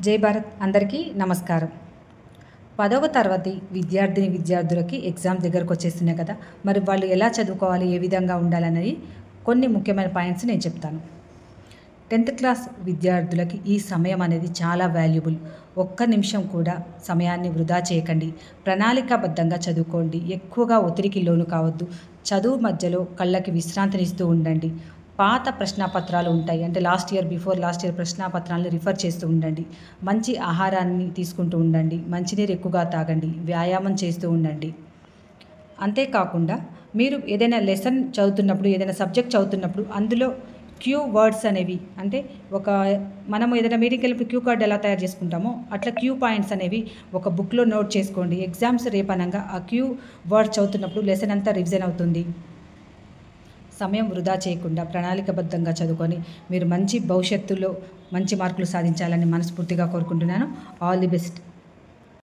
జై భారత్ అందరికీ నమస్కారం. 10వ తరగతి విద్యార్థులకి ఎగ్జామ్ దగ్గరకు వచ్చేస్తున్నాయి కదా. మరి వాళ్ళు ఎలా చదువుకోవాలి, ఏ విధంగా ఉండాలనేది కొన్ని ముఖ్యమైన పాయింట్స్ నేను చెప్తాను. 10th క్లాస్ విద్యార్థులకి ఈ సమయం అనేది చాలా వాల్యుబుల్. ఒక్క నిమిషం కూడా సమయాన్ని వృధా చేయకండి. ప్రణాళికాబద్ధంగా చదువుకోండి. ఎక్కువగా ఒత్తిడికి లోను కావద్దు. చదువు మధ్యలో కళ్ళకి విశ్రాంతినిస్తూ ఉండండి. పాత ప్రశ్నాపత్రాలు ఉంటాయి, అంటే లాస్ట్ ఇయర్ ప్రశ్నాపత్రాలను రిఫర్ చేస్తూ ఉండండి. మంచి ఆహారాన్ని తీసుకుంటూ ఉండండి. మంచినీరు ఎక్కువగా తాగండి. వ్యాయామం చేస్తూ ఉండండి. అంతేకాకుండా మీరు ఏదైనా లెసన్ చదువుతున్నప్పుడు, ఏదైనా సబ్జెక్ట్ చదువుతున్నప్పుడు అందులో క్యూ వర్డ్స్ అనేవి, అంటే మనం ఏదైనా మీటింగ్కి వెళ్ళినప్పుడు క్యూ కార్డ్ ఎలా తయారు చేసుకుంటామో అట్లా క్యూ పాయింట్స్ అనేవి ఒక బుక్లో నోట్ చేసుకోండి. ఎగ్జామ్స్ రేపనంగా ఆ క్యూ వర్డ్స్ చదువుతున్నప్పుడు లెసన్ అంతా రివిజన్ అవుతుంది. సమయం వృధా చేయకుండా ప్రణాళికబద్ధంగా చదువుకొని మీరు మంచి భవిష్యత్తులో మంచి మార్కులు సాధించాలని మనస్ఫూర్తిగా కోరుకుంటున్నాను. All the best.